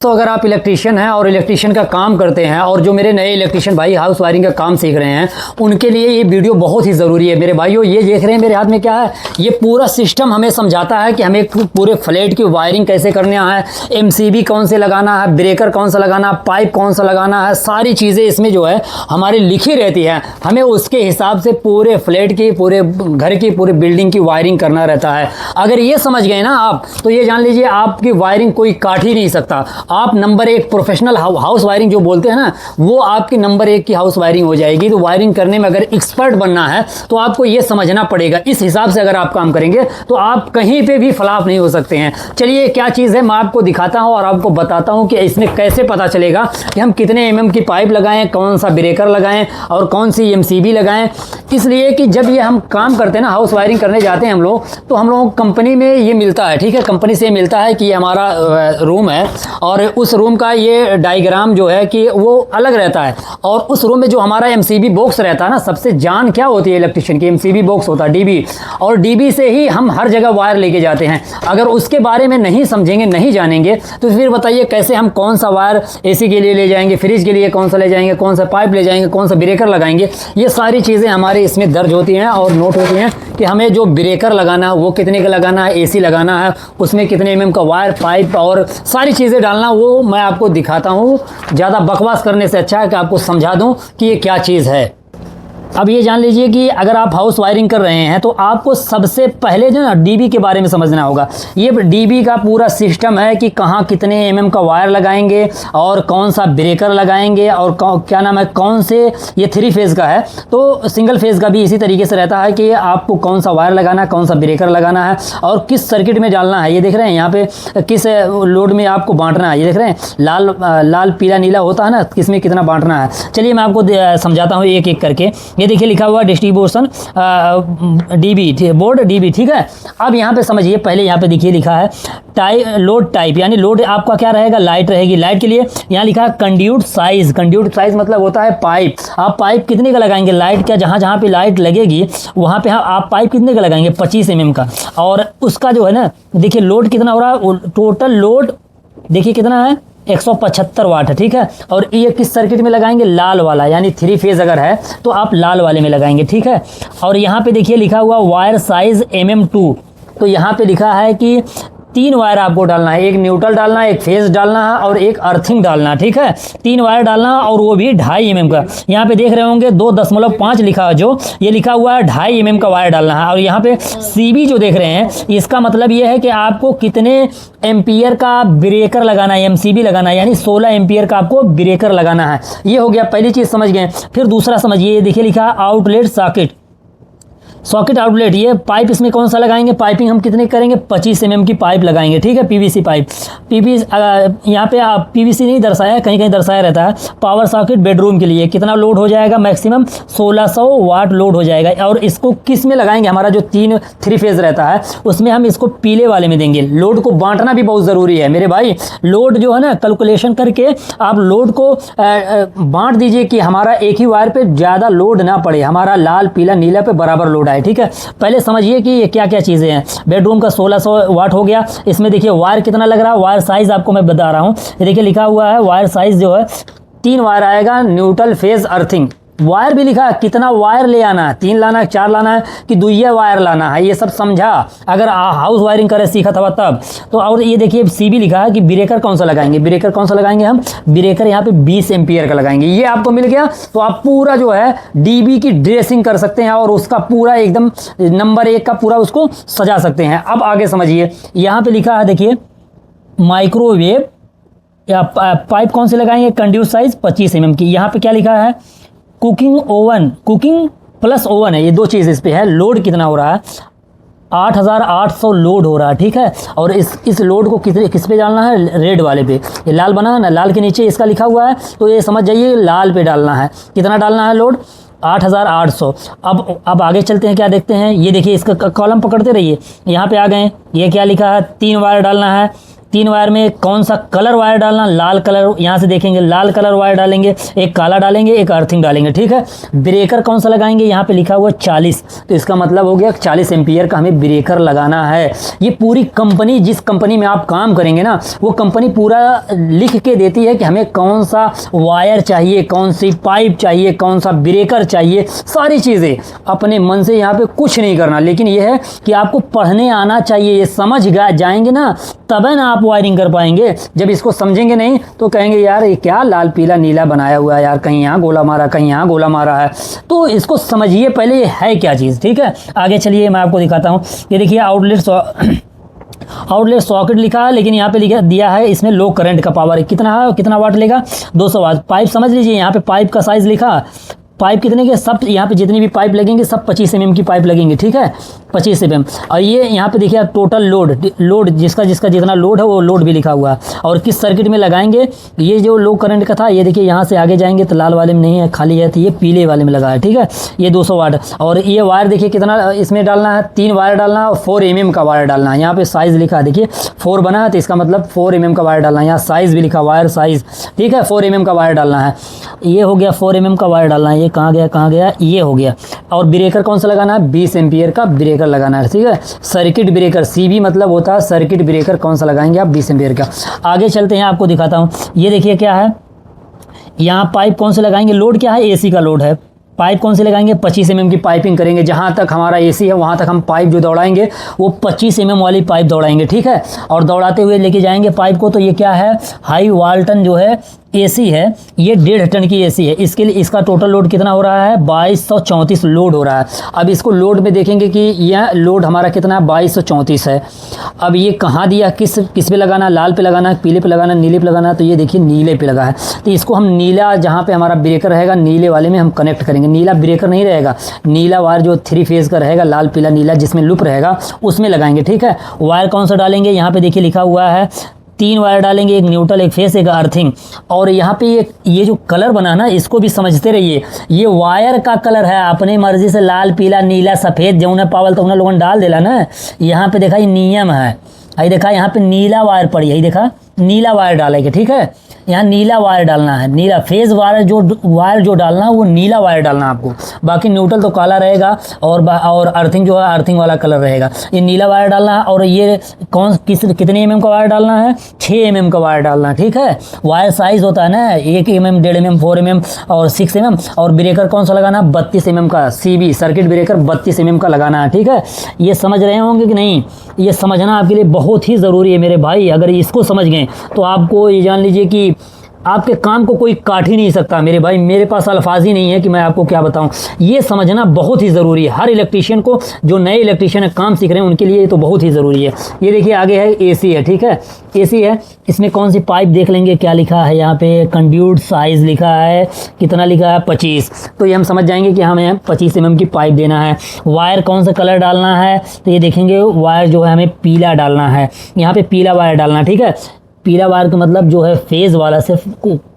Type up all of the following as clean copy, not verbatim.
तो अगर आप इलेक्ट्रीशियन हैं और इलेक्ट्रीशियन का काम करते हैं और जो मेरे नए इलेक्ट्रीशियन भाई हाउस वायरिंग का काम सीख रहे हैं उनके लिए ये वीडियो बहुत ही ज़रूरी है। मेरे भाइयों, ये देख रहे हैं मेरे हाथ में क्या है, ये पूरा सिस्टम हमें समझाता है कि हमें पूरे फ्लैट की वायरिंग कैसे करना है, एमसीबी कौन से लगाना है, ब्रेकर कौन सा लगाना है, पाइप कौन सा लगाना है, सारी चीज़ें इसमें जो है हमारी लिखी रहती है। हमें उसके हिसाब से पूरे फ्लैट की, पूरे घर की, पूरे बिल्डिंग की वायरिंग करना रहता है। अगर ये समझ गए ना आप, तो ये जान लीजिए आपकी वायरिंग कोई काट ही नहीं सकता। आप नंबर एक प्रोफेशनल हाउस वायरिंग जो बोलते हैं ना, वो आपकी नंबर एक की हाउस वायरिंग हो जाएगी। तो वायरिंग करने में अगर एक्सपर्ट बनना है तो आपको ये समझना पड़ेगा। इस हिसाब से अगर आप काम करेंगे तो आप कहीं पे भी फ्लॉप नहीं हो सकते हैं। चलिए क्या चीज़ है मैं आपको दिखाता हूं और आपको बताता हूं कि इसमें कैसे पता चलेगा कि हम कितने एमएम की पाइप लगाएं, कौन सा ब्रेकर लगाएं और कौन सी एमसीबी लगाएं। इसलिए कि जब ये हम काम करते हैं ना, हाउस वायरिंग करने जाते हैं हम लोग, तो हम लोग कंपनी में ये मिलता है, ठीक है, कंपनी से मिलता है कि ये हमारा रूम है और उस रूम का ये डायग्राम जो है कि वो अलग रहता है। और उस रूम में जो हमारा एमसीबी बॉक्स रहता है ना, सबसे जान क्या होती है इलेक्ट्रिशियन की, एमसीबी बॉक्स होता है, डीबी। और डीबी से ही हम हर जगह वायर लेके जाते हैं। अगर उसके बारे में नहीं समझेंगे, नहीं जानेंगे, तो फिर बताइए कैसे हम कौन सा वायर एसी के लिए ले जाएंगे, फ्रिज के लिए कौन सा ले जाएंगे, कौन सा पाइप ले जाएंगे, कौन सा ब्रेकर लगाएंगे। ये सारी चीज़ें हमारे इसमें दर्ज होती हैं और नोट होती हैं कि हमें जो ब्रेकर लगाना है वो कितने का लगाना है, एसी लगाना है उसमें कितने एमएम का वायर, पाइप और सारी चीज़ें डालना, वो मैं आपको दिखाता हूँ। ज़्यादा बकवास करने से अच्छा है कि आपको समझा दूँ कि ये क्या चीज़ है। अब ये जान लीजिए कि अगर आप हाउस वायरिंग कर रहे हैं तो आपको सबसे पहले जो ना डीबी के बारे में समझना होगा। ये डीबी का पूरा सिस्टम है कि कहाँ कितने एमएम का वायर लगाएंगे और कौन सा ब्रेकर लगाएंगे और क्या नाम है, कौन से, ये 3 फेज़ का है तो सिंगल फेज़ का भी इसी तरीके से रहता है कि आपको कौन सा वायर लगाना है, कौन सा ब्रेकर लगाना है और किस सर्किट में डालना है। ये देख रहे हैं यहाँ पे किस लोड में आपको बांटना है। ये देख रहे हैं लाल पीला नीला होता है ना, किस में कितना बांटना है। चलिए मैं आपको समझाता हूँ एक एक करके। ये देखिए लिखा हुआ डिस्ट्रीब्यूशन डीबी, बोर्ड डीबी, ठीक है। अब यहाँ पे समझिए, पहले यहाँ पे देखिए लिखा है लोड टाइप, यानी लोड आपका क्या रहेगा, लाइट रहेगी। लाइट के लिए यहाँ लिखा है कंड्यूट साइज। कंड्यूट साइज मतलब होता है पाइप। आप पाइप कितने का लगाएंगे, लाइट क्या, जहाँ जहाँ पे लाइट लगेगी वहाँ पे आप पाइप कितने का लगाएंगे, 25 एमएम का। और उसका जो है ना, देखिए लोड कितना हो रहा है, टोटल लोड देखिए कितना है, 175 वाट है, ठीक है। और ये किस सर्किट में लगाएंगे, लाल वाला, यानी 3 फेज़ अगर है तो आप लाल वाले में लगाएंगे, ठीक है। और यहाँ पे देखिए लिखा हुआ वायर साइज MM2। तो यहाँ पे लिखा है कि 3 वायर आपको डालना है, एक न्यूट्रल डालना है, एक फेज डालना है और एक अर्थिंग डालना है, ठीक है। 3 वायर डालना है और वो भी 2.5 mm का। यहाँ पे देख रहे होंगे 2.5 लिखा है, जो ये लिखा हुआ है 2.5 mm का वायर डालना है। और यहाँ पे CB जो देख रहे हैं, इसका मतलब ये है कि आपको कितने एम्पियर का ब्रेकर लगाना है, MCB लगाना है, यानी 16 एम्पियर का आपको ब्रेकर लगाना है। ये हो गया, पहली चीज़ समझ गए। फिर दूसरा समझिए, देखिए लिखा है आउटलेट सॉकेट आउटलेट। ये पाइप इसमें कौन सा लगाएंगे, पाइपिंग हम कितने करेंगे, 25 एमएम की पाइप लगाएंगे, ठीक है, पीवीसी पाइप। यहाँ पे आप पीवीसी नहीं दर्शाया, कहीं कहीं दर्शाया रहता है। पावर सॉकेट बेडरूम के लिए कितना लोड हो जाएगा, मैक्सिमम 1600 वाट लोड हो जाएगा। और इसको किस में लगाएंगे, हमारा जो 3 फेज़ रहता है उसमें हम इसको पीले वाले में देंगे। लोड को बांटना भी बहुत ज़रूरी है मेरे भाई। लोड जो है ना, कैलकुलेशन करके आप लोड को बांट दीजिए कि हमारा एक ही वायर पे ज़्यादा लोड ना पड़े, हमारा लाल पीला नीला पे बराबर लोड आए, ठीक है। पहले समझिए कि ये क्या क्या चीज़ें हैं। बेडरूम का 1600 वाट हो गया। इसमें देखिए वायर कितना लग रहा है, वायर साइज आपको मैं बता रहा हूँ। ये देखिए लिखा हुआ है वायर साइज जो है 3 वायर आएगा, न्यूट्रल फेज अर्थिंग। वायर भी लिखा है कितना वायर ले आना है, 3 लाना है, 4 लाना है कि 2 वायर लाना है, ये सब समझा अगर हाउस वायरिंग करे सीखा था तब तो। और ये देखिए CB लिखा है कि ब्रेकर कौन सा लगाएंगे, ब्रेकर कौन सा लगाएंगे हम, ब्रेकर यहाँ पे 20 एम्पियर का लगाएंगे। ये आपको मिल गया तो आप पूरा जो है DB की ड्रेसिंग कर सकते हैं और उसका पूरा एकदम नंबर 1 का पूरा उसको सजा सकते हैं। अब आगे समझिए, यहाँ पे लिखा है देखिए माइक्रोवेव या पाइप कौन से लगाएंगे, कंड्यूट साइज 25 एमएम की। यहाँ पे क्या लिखा है, cooking oven, cooking plus oven है, ये 2 चीज़ इस पे है। लोड कितना हो रहा है, 8800 लोड हो रहा है, ठीक है। और इस लोड को किस पे डालना है, रेड वाले पे। ये लाल बना है ना, लाल के नीचे इसका लिखा हुआ है तो ये समझ जाइए लाल पे डालना है। कितना डालना है लोड, 8800। अब आगे चलते हैं, क्या देखते हैं। ये देखिए इसका कॉलम पकड़ते रहिए, यहाँ पे आ गए। ये क्या लिखा है, 3 वायर डालना है, 3 वायर में कौन सा कलर वायर डालना, लाल कलर, यहाँ से देखेंगे लाल कलर वायर डालेंगे, एक काला डालेंगे, एक अर्थिंग डालेंगे, ठीक है। ब्रेकर कौन सा लगाएंगे, यहाँ पे लिखा हुआ 40, तो इसका मतलब हो गया 40 एम्पियर का हमें ब्रेकर लगाना है। ये पूरी कंपनी, जिस कंपनी में आप काम करेंगे ना, वो कंपनी पूरा लिख के देती है कि हमें कौन सा वायर चाहिए, कौन सी पाइप चाहिए, कौन सा ब्रेकर चाहिए, सारी चीज़ें अपने मन से यहाँ पे कुछ नहीं करना। लेकिन यह है कि आपको पढ़ने आना चाहिए, ये समझ जाएंगे ना तब ना आप वायरिंग कर पाएंगे। जब इसको समझेंगे नहीं तो कहेंगे यार ये क्या लाल पीला नीला बनाया हुआ है यार, कहीं यहाँ गोला मारा, कहीं यहाँ गोला मारा है। तो इसको समझिए पहले ये है क्या चीज़, ठीक है। आगे चलिए मैं आपको दिखाता हूँ। ये देखिए आउटलेट सॉकेट लिखा है, लेकिन यहाँ पे लिखा दिया है इसमें लो करंट का पावर कितना है, कितना वाट लेगा, 200 वाट। पाइप समझ लीजिए, यहाँ पे पाइप का साइज़ लिखा, पाइप कितने के, सब यहाँ पे जितनी भी पाइप लगेंगे सब 25 mm की पाइप लगेंगे, ठीक है, 25 mm। और ये यहाँ पे देखिए टोटल लोड जिसका जितना लोड है वो लोड भी लिखा हुआ है। और किस सर्किट में लगाएंगे, ये जो लो करंट का था, ये देखिए यहाँ से आगे जाएंगे तो लाल वाले में नहीं है, खाली है, तो ये पीले वाले में लगा है, ठीक है। ये 200 वाट। और ये वायर देखिए कितना इसमें डालना है, 3 वायर डालना है और 4 mm का वायर डालना है। यहाँ पे साइज़ लिखा है, देखिए 4 बना है तो इसका मतलब 4 mm का वायर डालना है। यहाँ साइज़ भी लिखा, वायर साइज़, ठीक है, 4 mm का वायर डालना है। ये हो गया 4 mm का वायर डालना है। ये कहाँ गया, ये हो गया। और ब्रेकर कौन सा लगाना है, 20 एम्पियर का ब्रेकर लगाना है, ठीक है। सर्किट ब्रेकर, सीबी मतलब होता है सर्किट ब्रेकर, कौन सा लगाएंगे आप, 20 एम्पियर का। आगे चलते हैं, आपको दिखाता हूँ। ये देखिए क्या है, यहाँ पाइप कौन से लगाएंगे, लोड क्या है, एसी का लोड है। पाइप कौन से लगाएंगे, 25 mm की पाइपिंग करेंगे। जहाँ तक हमारा एसी है वहाँ तक हम पाइप जो दौड़ाएंगे वो 25 mm वाली पाइप दौड़ाएंगे, ठीक है। और दौड़ाते हुए लेके जाएंगे पाइप को। तो ये क्या है, हाई वोल्टेज जो है एसी है, ये 1.5 टन की एसी है। इसके लिए इसका टोटल लोड कितना हो रहा है, 2234 लोड हो रहा है। अब इसको लोड में देखेंगे कि यह लोड हमारा कितना है, 2234 है। अब ये कहाँ दिया, किस पे लगाना, लाल पे लगाना, पीले पे लगाना, नीले पे लगाना, तो ये देखिए नीले पे लगा है। तो इसको हम नीला, जहाँ पे हमारा ब्रेकर रहेगा नीले वाले में हम कनेक्ट करेंगे। नीला ब्रेकर नहीं रहेगा, नीला वायर जो 3 फेज़ का रहेगा, लाल पीला नीला जिसमें लूप रहेगा उसमें लगाएंगे, ठीक है। वायर कौन सा डालेंगे, यहाँ पे देखिए लिखा हुआ है 3 वायर डालेंगे, एक न्यूट्रल, एक फेस, एक अर्थिंग। और यहाँ पे ये जो कलर बना ना, इसको भी समझते रहिए। ये वायर का कलर है, अपने मर्जी से लाल पीला नीला सफ़ेद जौन पावल तो उन्हें लोगों डाल देला ना। यहाँ पे देखा ये नियम है, आई देखा यहाँ पे नीला वायर पड़ी है, देखा नीला वायर डालेंगे, ठीक है। यहाँ नीला वायर डालना है, नीला फेज़ वायर जो डालना है वो नीला वायर डालना है आपको। बाकी न्यूट्रल तो काला रहेगा और अर्थिंग जो है अर्थिंग वाला कलर रहेगा। ये नीला वायर डालना है। और ये कितने mm का वायर डालना है, 6 mm का वायर डालना है, ठीक है। वायर साइज़ होता है ना, 1 mm, 1.5 mm, 4 mm और 6 mm। और ब्रेकर कौन सा लगाना है, 32 mm का, CB सर्किट ब्रेकर 32 mm का लगाना है, ठीक है। ये समझ रहे होंगे कि नहीं, ये समझना आपके लिए बहुत ही ज़रूरी है मेरे भाई। अगर इसको समझ गए तो आपको ये जान लीजिए कि आपके काम को कोई काट ही नहीं सकता मेरे भाई। मेरे पास अल्फाज ही नहीं है कि मैं आपको क्या बताऊं। ये समझना बहुत ही ज़रूरी है हर इलेक्ट्रीशियन को, जो नए इलेक्ट्रीशियन है काम सीख रहे हैं उनके लिए ये तो बहुत ही ज़रूरी है। ये देखिए आगे है एसी है, ठीक है, एसी है। इसमें कौन सी पाइप देख लेंगे, क्या लिखा है यहाँ पे, कंड्यूट साइज़ लिखा है, कितना लिखा है, 25। तो ये हम समझ जाएंगे कि हमें 25 mm की पाइप देना है। वायर कौन सा कलर डालना है, तो ये देखेंगे वायर जो है हमें पीला डालना है, यहाँ पे पीला वायर डालना, ठीक है। पीला वायर का मतलब जो है फेज़ वाला से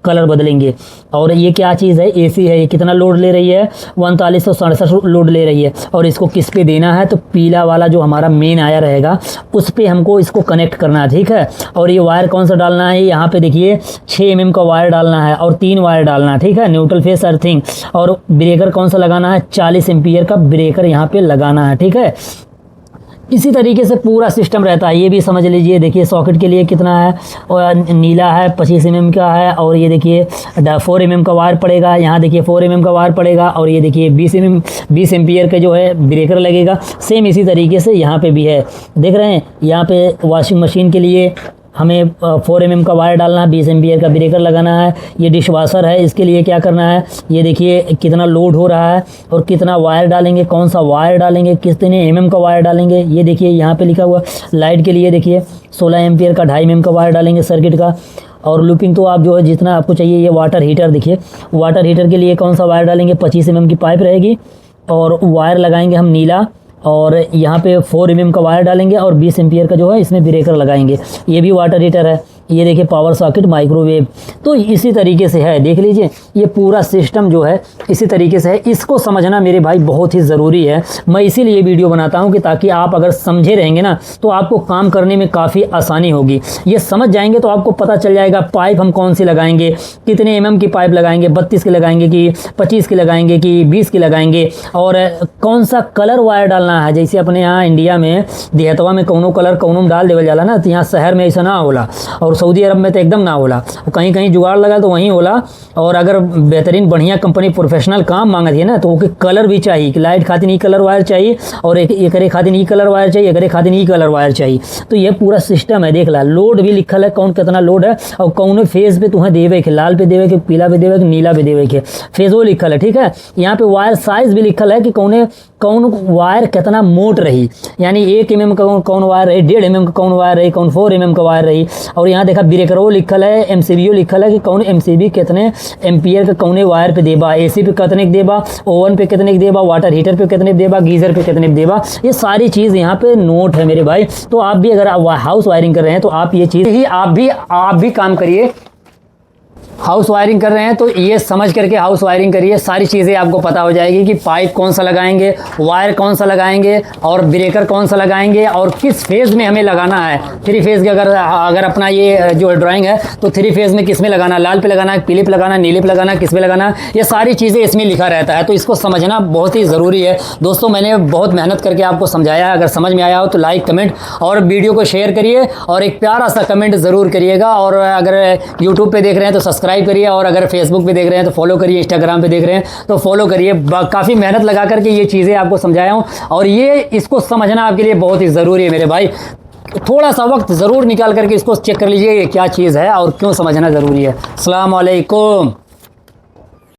कलर बदलेंगे। और ये क्या चीज़ है, एसी है, ये कितना लोड ले रही है, 3967 लोड ले रही है। और इसको किस पे देना है, तो पीला वाला जो हमारा मेन आया रहेगा उस पे हमको इसको कनेक्ट करना है, ठीक है। और ये वायर कौन सा डालना है, यहाँ पे देखिए 6 mm का वायर डालना है और 3 वायर डालना है, ठीक है, न्यूट्रल फेस अर्थिंग। और ब्रेकर कौन सा लगाना है, 40 एम्पियर का ब्रेकर यहाँ पे लगाना है, ठीक है। इसी तरीके से पूरा सिस्टम रहता है, ये भी समझ लीजिए। देखिए सॉकेट के लिए कितना है, और नीला है 25 mm का है। और ये देखिए 4 mm का वायर पड़ेगा, यहाँ देखिए 4 mm का वायर पड़ेगा। और ये देखिए 20 एम्पियर का जो है ब्रेकर लगेगा। सेम इसी तरीके से यहाँ पे भी है, देख रहे हैं। यहाँ पे वॉशिंग मशीन के लिए हमें 4 mm का वायर डालना है, 20 एम्पियर का ब्रेकर लगाना है। ये डिशवाशर है, इसके लिए क्या करना है, ये देखिए कितना लोड हो रहा है और कितना वायर डालेंगे, कौन सा वायर डालेंगे, कितने mm का वायर डालेंगे। ये देखिए यहाँ पे लिखा हुआ। लाइट के लिए देखिए 16 एम्पियर का 2.5 mm का वायर डालेंगे सर्किट का। और लूपिंग तो आप जो है जितना आपको चाहिए। ये वाटर हीटर देखिए, वाटर हीटर के लिए कौन सा वायर डालेंगे, 25 mm की पाइप रहेगी और वायर लगाएंगे हम नीला। और यहाँ पे 4 mm का वायर डालेंगे और 20 एम्पियर का जो है इसमें ब्रेकर लगाएंगे। ये भी वाटर हीटर है। ये देखिए पावर सॉकेट, माइक्रोवेव, तो इसी तरीके से है, देख लीजिए ये पूरा सिस्टम जो है इसी तरीके से है। इसको समझना मेरे भाई बहुत ही ज़रूरी है। मैं इसीलिए वीडियो बनाता हूँ कि ताकि आप अगर समझे रहेंगे ना तो आपको काम करने में काफ़ी आसानी होगी। ये समझ जाएंगे तो आपको पता चल जाएगा पाइप हम कौन सी लगाएंगे, कितने mm की पाइप लगाएंगे, 32 की लगाएंगे कि 25 की लगाएंगे कि 20 की लगाएंगे, और कौन सा कलर वायर डालना है। जैसे अपने यहाँ इंडिया में देहतवा में कौनो कलर कौनो में डाल देवल जाला ना, तो यहाँ शहर में ऐसा ना होला, और सऊदी अरब में तो एकदम ना होला, कहीं कहीं जुगाड़ लगा तो वहीं होला। और अगर बेहतरीन बढ़िया कंपनी प्रोफेशनल काम मांगत है ना तो ओके कलर भी चाहिए कि लाइट खातिर ई कलर वायर चाहिए, और एक खातिर ई कलर वायर चाहिए, एक खातिर ई कलर वायर चाहिए। तो ये पूरा सिस्टम है, देख ला लोड भी लिखल है कौन कितना लोड है, और कौन फेज पे तुम्हें देवे के, लाल पे देवे के, पीला पे देवे के, नीला पे देवे के, फेज वो लिखल है, ठीक है। यहाँ पे वायर साइज भी लिखल है कि कौन वायर कितना मोट रही, यानी 1 mm का कौन वायर रही, 1.5 mm का कौन वायर रही, कौन 4 mm का वायर रही। और यहाँ देखा ब्रेकरो लिखल है, MCBO लिखल है कि कौन MCB कितने एम्पियर के कौने वायर पे देबा, AC पे कितने के देबा, ओवन पे कितने के देबा, वाटर हीटर पे कितने के देबा, गीजर पे कितने के देबा, ये सारी चीज़ यहाँ पे नोट है मेरे भाई। तो आप भी अगर हाउस वायरिंग कर रहे हैं तो आप ये चीज़ ही आप भी काम करिए। हाउस वायरिंग कर रहे हैं तो ये समझ करके हाउस वायरिंग करिए, सारी चीज़ें आपको पता हो जाएगी कि पाइप कौन सा लगाएंगे, वायर कौन सा लगाएंगे, और ब्रेकर कौन सा लगाएंगे, और किस फेज़ में हमें लगाना है। 3 फेज़ के अगर अपना ये जो ड्राइंग है तो 3 फेज़ में किस में लगाना, लाल पे लगाना, पीले पे लगाना, नीले पे लगाना, किस में लगाना, ये सारी चीज़ें इसमें लिखा रहता है। तो इसको समझना बहुत ही ज़रूरी है दोस्तों। मैंने बहुत मेहनत करके आपको समझाया है। अगर समझ में आया हो तो लाइक, कमेंट और वीडियो को शेयर करिए, और एक प्यारा सा कमेंट ज़रूर करिएगा। और अगर यूट्यूब पर देख रहे हैं तो सब्सक्राइब करिए, और अगर फेसबुक पे देख रहे हैं तो फॉलो करिए, इंस्टाग्राम पे देख रहे हैं तो फॉलो करिए। काफ़ी मेहनत लगा करके ये चीज़ें आपको समझाया हूँ, और ये इसको समझना आपके लिए बहुत ही ज़रूरी है मेरे भाई। थोड़ा सा वक्त ज़रूर निकाल करके इसको चेक कर लीजिए ये क्या चीज़ है और क्यों समझना ज़रूरी है। अस्सलाम वालेकुम।